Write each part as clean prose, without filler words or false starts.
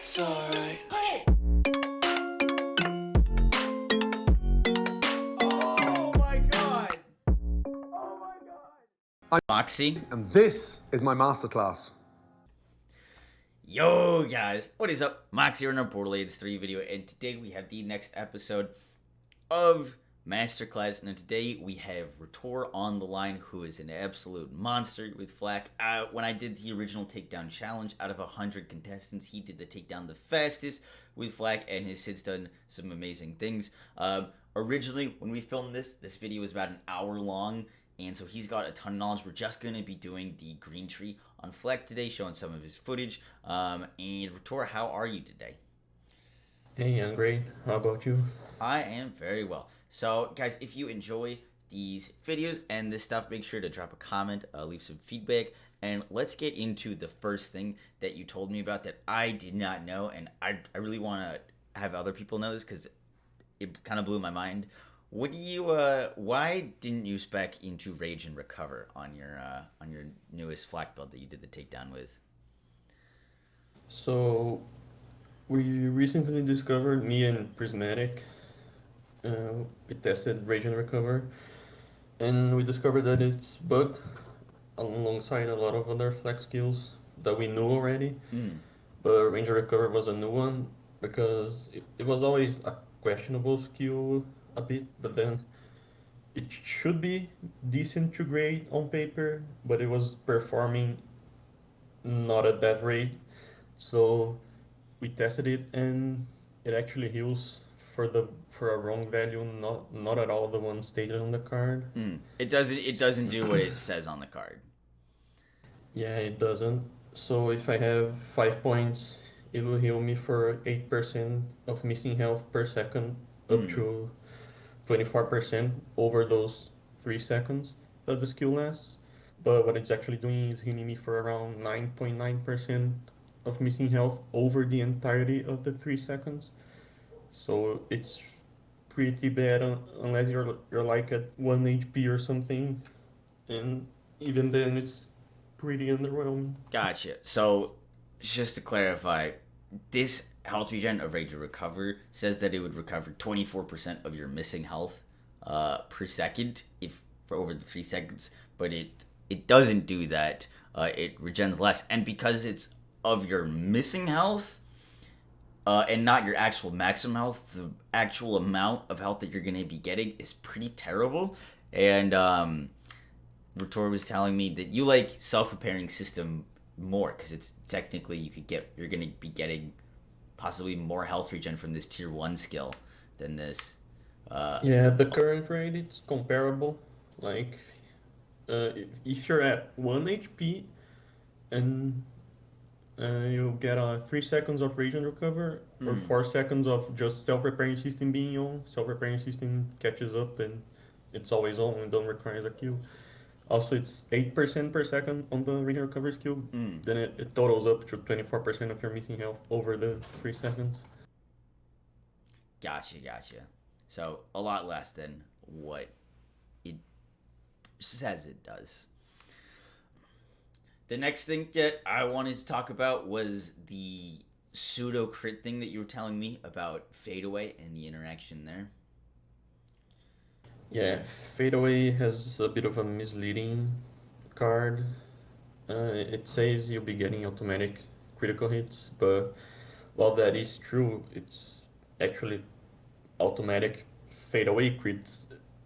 It's alright. Oh my god! I'm Moxie. and this is my masterclass. Yo guys, what is up? Moxie here in our Borderlands 3 video, and today we have the next episode of Masterclass. Now today we have Ratore on the line, who is an absolute monster with flak. When I did the original takedown challenge, out of 100 contestants, he did the takedown the fastest with flak, and has since done some amazing things. Originally, when we filmed this video was about an hour long, and so he's got a ton of knowledge. We're just going to be doing the green tree on Fleck today, showing some of his footage. And Ratore, how are you today? Hey, I'm great. How about you? I am very well. So, guys, if you enjoy these videos and this stuff, make sure to drop a comment, leave some feedback, and let's get into the first thing that you told me about that I did not know, and I really want to have other people know this because it kind of blew my mind. What do you? Why didn't you spec into Rage and Recover on your newest flak build that you did the takedown with? So, we recently discovered, me and Prismatic, we tested Rage and Recover, and we discovered that it's bugged alongside a lot of other flex skills that we knew already. But Rage and Recover was a new one because it was always a questionable skill a bit, but then it should be decent to great on paper, but it was performing not at that rate. So we tested it, and it actually heals for a wrong value, not at all the one stated on the card. It doesn't do what it says on the card. Yeah, it doesn't. So if I have 5 points, it will heal me for 8% of missing health per second, up to 24% over those 3 seconds that the skill lasts. But what it's actually doing is healing me for around 9.9% of missing health over the entirety of the 3 seconds. So it's pretty bad unless you're like at 1 HP or something, and even then it's pretty underwhelming. Gotcha. So just to clarify, this health regen of Rage and Recover says that it would recover 24% of your missing health per second if for over the 3 seconds, but it doesn't do that. It regens less, and because it's of your missing health and not your actual maximum health, the actual amount of health that you're going to be getting is pretty terrible. And Ratore was telling me that you like self-repairing system more because it's technically you're going to be getting possibly more health regen from this tier 1 skill than this. Yeah, the current rate, it's comparable. Like, if you're at 1 HP and you get 3 seconds of Rage and Recover, or 4 seconds of just self-repairing system being on, self-repairing system catches up and it's always on and don't require a kill. Also, it's 8% per second on the Rage and Recover skill. Then it totals up to 24% of your missing health over the 3 seconds. Gotcha. So a lot less than what it says it does. The next thing that I wanted to talk about was the pseudo crit thing that you were telling me about Fadeaway and the interaction there. Yeah, Fadeaway has a bit of a misleading card. It says you'll be getting automatic critical hits, but while that is true, it's actually automatic fadeaway crits.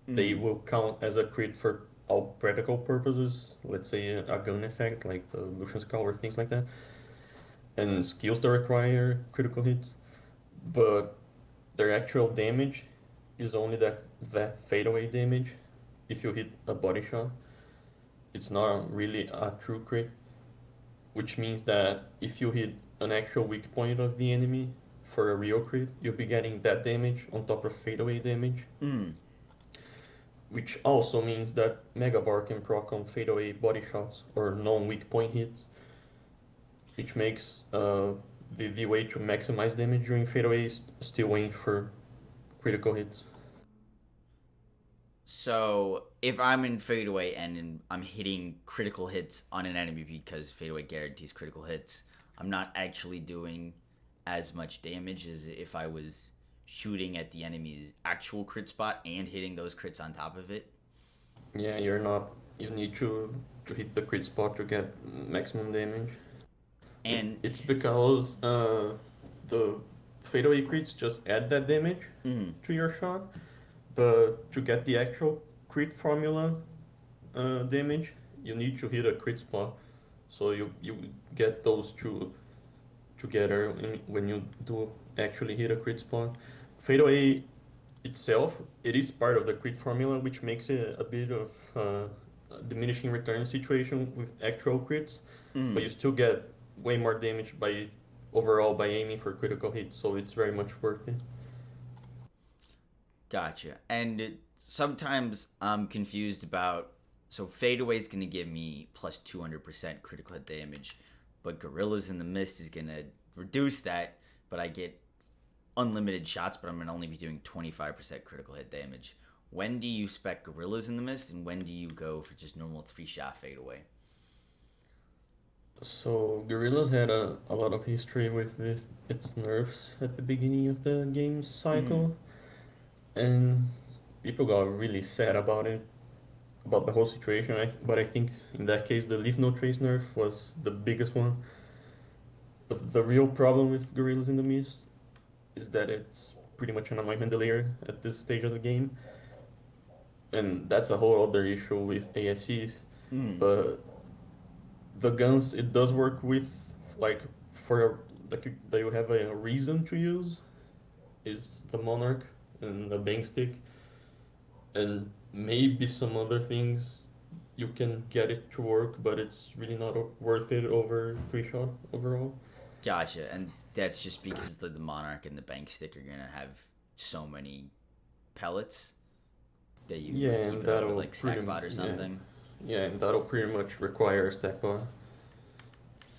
They will count as a crit for all practical purposes, let's say a gun effect like the Lucian's Call or things like that, and skills that require critical hits, but their actual damage is only that fadeaway damage. If you hit a body shot, it's not really a true crit, which means that if you hit an actual weak point of the enemy for a real crit, you'll be getting that damage on top of fadeaway damage. Which also means that Megavar can proc on fadeaway body shots or non-weak point hits, which makes the way to maximize damage during fadeaway is still aim for critical hits. So if I'm in Fadeaway and I'm hitting critical hits on an enemy because Fadeaway guarantees critical hits, I'm not actually doing as much damage as if I was shooting at the enemy's actual crit spot and hitting those crits on top of it. Yeah, you're not. You need to hit the crit spot to get maximum damage. And It's because the fadeaway crits just add that damage to your shot, but to get the actual crit formula damage, you need to hit a crit spot. So you get those two together when you do actually hit a crit spot. Fadeaway itself, it is part of the crit formula, which makes it a bit of a diminishing return situation with actual crits, but you still get way more damage overall by aiming for critical hits, so it's very much worth it. Gotcha. And sometimes I'm confused about. So fadeaway is going to give me plus 200% critical hit damage, but Gorillas in the Mist is going to reduce that, but I get unlimited shots, but I'm going to only be doing 25% critical hit damage. When do you spec Gorillas in the Mist, and when do you go for just normal 3-shot fadeaway? So Gorillas had a lot of history with its nerfs at the beginning of the game's cycle, and people got really sad about it, about the whole situation. But I think in that case the Leave No Trace nerf was the biggest one. But the real problem with Gorillas in the Mist is that it's pretty much an alignment delayer at this stage of the game, and that's a whole other issue with ASCs. But the guns it does work with, like that you have a reason to use, is the Monarch and the Bang Stick, and maybe some other things you can get it to work, but it's really not worth it over 3-shot overall. Gotcha. And that's just because the Monarch and the Bank Stick are going to have so many pellets that you keep it up with, like Stackbot or something. Yeah, and that'll pretty much require a Stackbot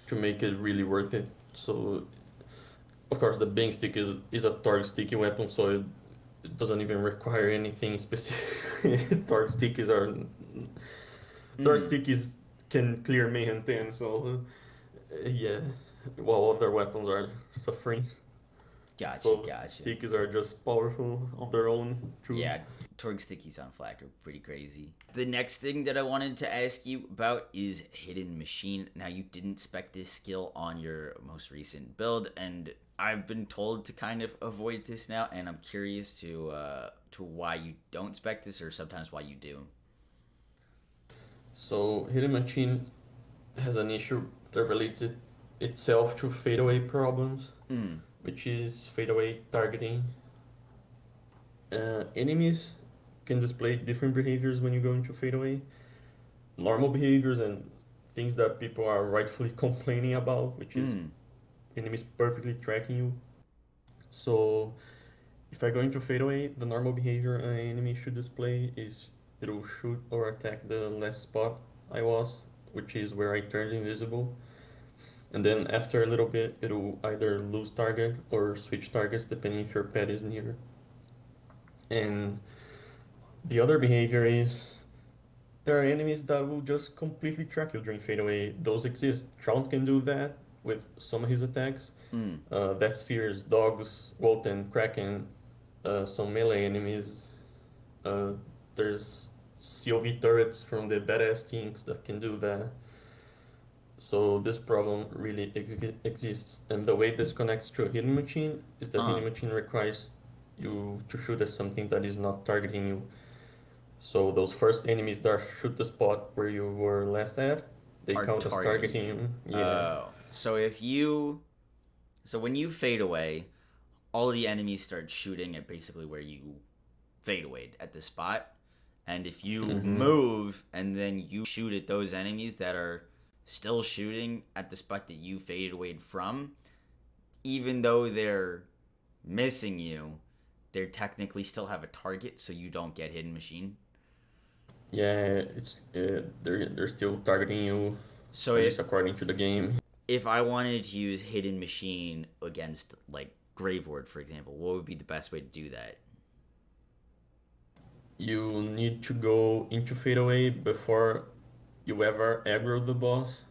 to make it really worth it. So, of course, the Bang Stick is a target sticky weapon, so it doesn't even require anything specific. Target stickies can clear Mayhem 10, so yeah, while other weapons are suffering. Gotcha. Stickies are just powerful on their own. Too. Yeah, Torg Stickies on Flak are pretty crazy. The next thing that I wanted to ask you about is Hidden Machine. Now, you didn't spec this skill on your most recent build, and I've been told to kind of avoid this now, and I'm curious to why you don't spec this, or sometimes why you do. So Hidden Machine has an issue that relates itself to fadeaway problems, which is fadeaway targeting. Enemies can display different behaviors when you go into fadeaway. Normal behaviors and things that people are rightfully complaining about, which is enemies perfectly tracking you. So if I go into fadeaway, the normal behavior an enemy should display is it'll shoot or attack the last spot I was, which is where I turned invisible. And then after a little bit, it'll either lose target or switch targets depending if your pet is near. And the other behavior is there are enemies that will just completely track you during fadeaway. Those exist. Trount can do that with some of his attacks. That Spheres, Dogs, Wolten, Kraken, some melee enemies. There's COV turrets from the badass teams that can do that. So this problem really exists. And the way this connects to a Hidden Machine is that Hidden Machine requires you to shoot at something that is not targeting you. So those first enemies that shoot the spot where you were last at, they count as targeting you. Yeah. So when you fade away, all the enemies start shooting at basically where you fade away at the spot. And if you move and then you shoot at those enemies that are still shooting at the spot that you faded away from, even though they're missing you, they technically still have a target, so you don't get Hidden Machine. Yeah, it's they're still targeting you. So at least according to the game. If I wanted to use Hidden Machine against like Graveward, for example, what would be the best way to do that? You need to go into fadeaway before you ever aggro the boss,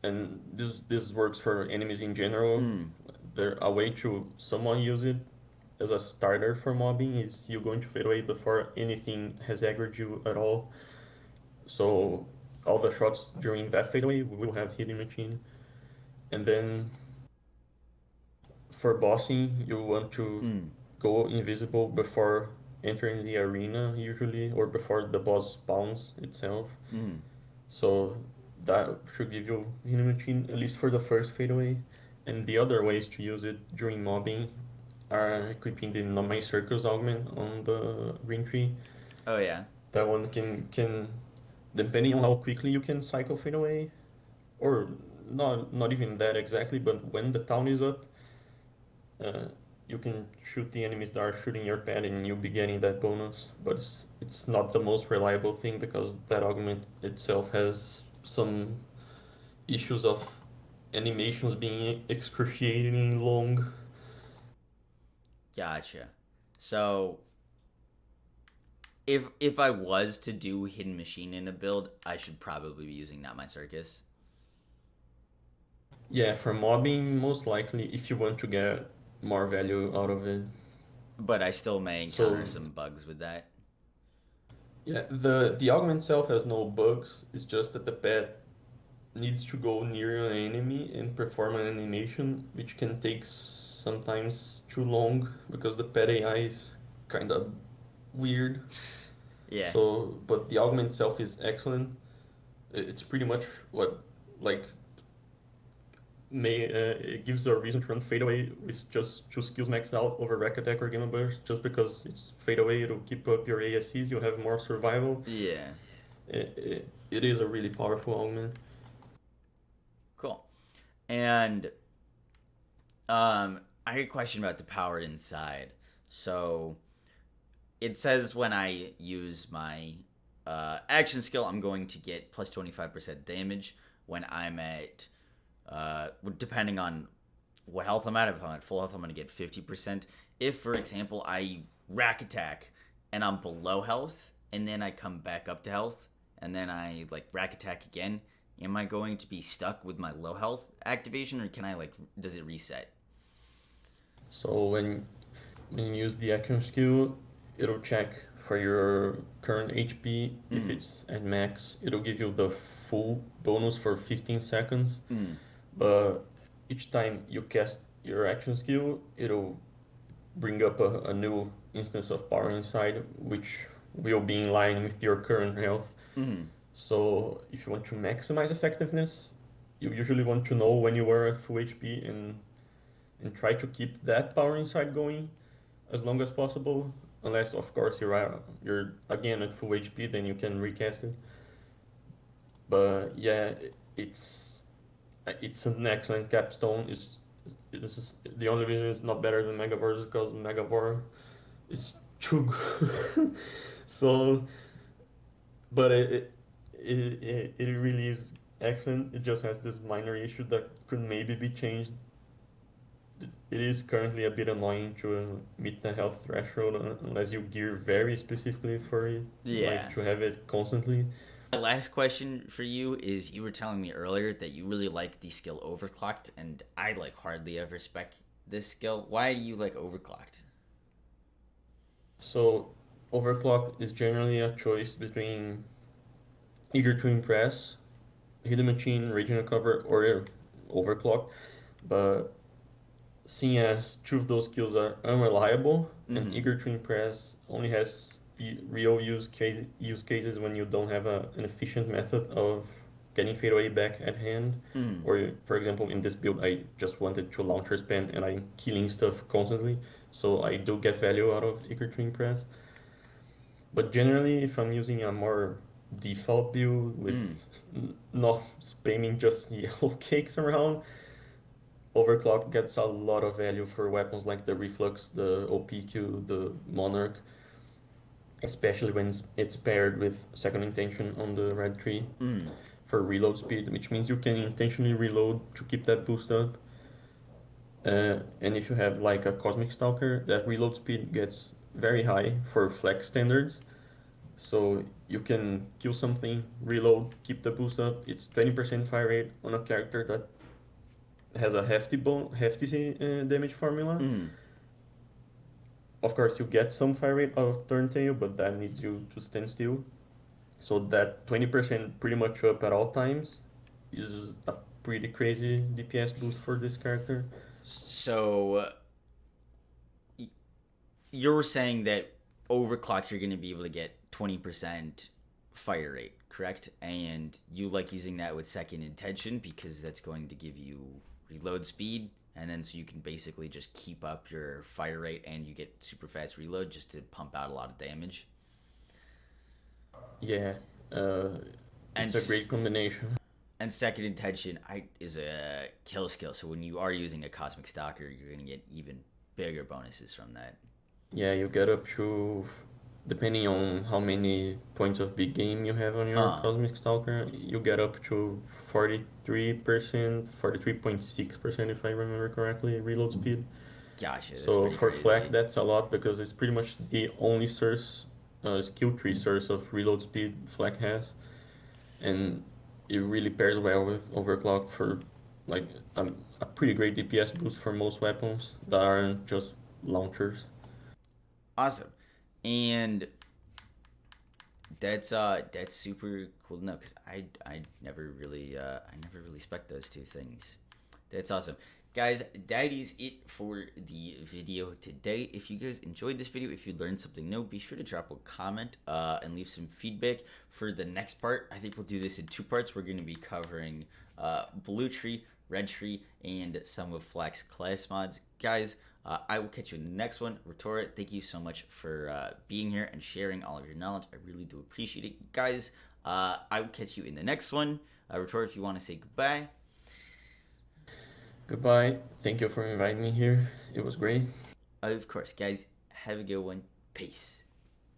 and this works for enemies in general. a way to someone use it as a starter for mobbing is you going to fade away before anything has aggroed you at all. So all the shots during that fadeaway will have hitting machine. And then for bossing, you want to Mm. go invisible before entering the arena usually, or before the boss spawns itself. Mm. So that should give you hitting machine at least for the first fadeaway. And the other ways to use it during mobbing are equipping the Not My Circus augment on the green tree. Oh yeah. That one can depending on how quickly you can cycle fade away, or not even that exactly, but when the town is up, uh, you can shoot the enemies that are shooting your pad and you'll be getting that bonus. But it's not the most reliable thing because that augment itself has some issues of animations being excruciatingly long. Gotcha. So if I was to do hidden machine in a build, I should probably be using Not My Circus. Yeah, for mobbing, most likely if you want to get more value out of it. But I still may encounter So some bugs with that. yeah, the augment itself has no bugs. It's just that the pet needs to go near an enemy and perform an animation, which can take sometimes too long because the pet AI is kind of weird. Yeah. So, but the augment itself is excellent. It's pretty much what like it gives a reason to run fade away with just two skills maxed out over rack attack or gamma burst. Just because it's fade away, it'll keep up your ASCs. You'll have more survival. Yeah. It is a really powerful augment. Cool. And I had a question about the power inside. So it says when I use my action skill, I'm going to get plus 25% damage. When I'm at, depending on what health I'm at, if I'm at full health, I'm going to get 50%. If, for example, I rack attack and I'm below health, and then I come back up to health, and then I like rack attack again, am I going to be stuck with my low health activation, or can I does it reset? So when you use the action skill, it'll check for your current HP. If it's at max, it'll give you the full bonus for 15 seconds. But each time you cast your action skill, it'll bring up a new instance of power inside, which will be in line with your current health. So if you want to maximize effectiveness, you usually want to know when you are at full HP and try to keep that power inside going as long as possible. Unless, of course, you're again at full HP, then you can recast it. But yeah, it's an excellent capstone. This is the only reason it's not better than Megavore is because Megavore is too good. So, but it really is excellent. It just has this minor issue that could maybe be changed. It is currently a bit annoying to meet the health threshold unless you gear very specifically for it, Yeah. like to have it constantly. My last question for you is: you were telling me earlier that you really like the skill Overclocked, and I hardly ever spec this skill. Why do you like Overclocked? So, Overclock is generally a choice between Eager to Impress, Hidden Machine, Raging Cover, or Overclock. But seeing as two of those skills are unreliable, and Eager to Impress only has real use cases when you don't have an efficient method of getting fadeaway back at hand. Or, for example, in this build, I just wanted to launcher spam and I'm killing stuff constantly. So I do get value out of Eager to Impress. But generally, if I'm using a more default build with not spamming just yellow cakes around, Overclock gets a lot of value for weapons like the Reflux, the OPQ, the Monarch, especially when it's paired with Second Intention on the red tree for reload speed, which means you can intentionally reload to keep that boost up. And if you have like a Cosmic Stalker, that reload speed gets very high for flex standards. So you can kill something, reload, keep the boost up. It's 20% fire rate on a character that has a hefty damage formula. Mm. Of course, you get some fire rate out of Turntail, but that needs you to stand still. So that 20% pretty much up at all times is a pretty crazy DPS boost for this character. So you're saying that overclocked you're going to be able to get 20% fire rate, correct? And you like using that with second intention because that's going to give you reload speed, and then so you can basically just keep up your fire rate and you get super fast reload just to pump out a lot of damage. Yeah, And it's a great combination. and second intention is a kill skill, so when you are using a cosmic stalker, you're going to get even bigger bonuses from that. Yeah, you get up to, depending on how many points of big game you have on your Cosmic Stalker, you get up to 43%, 43.6% if I remember correctly, reload speed. Gotcha. That's So pretty for crazy. Flak, that's a lot because it's pretty much the only source, skill tree source of reload speed Flak has. And it really pairs well with Overclock for like a pretty great DPS boost for most weapons that aren't just launchers. Awesome. And that's super cool to know because I never really spec those two things. That's awesome. Guys, that is it for the video today. If you guys enjoyed this video, if you learned something new, be sure to drop a comment and leave some feedback for the next part. I think we'll do this in two parts. We're going to be covering blue tree, red tree, and some of Flax class mods. Guys, I will catch you in the next one. Ratore, thank you so much for being here and sharing all of your knowledge. I really do appreciate it. Guys, I will catch you in the next one. Ratore, if you want to say goodbye. Goodbye. Thank you for inviting me here. It was great. Of course, guys, have a good one. Peace.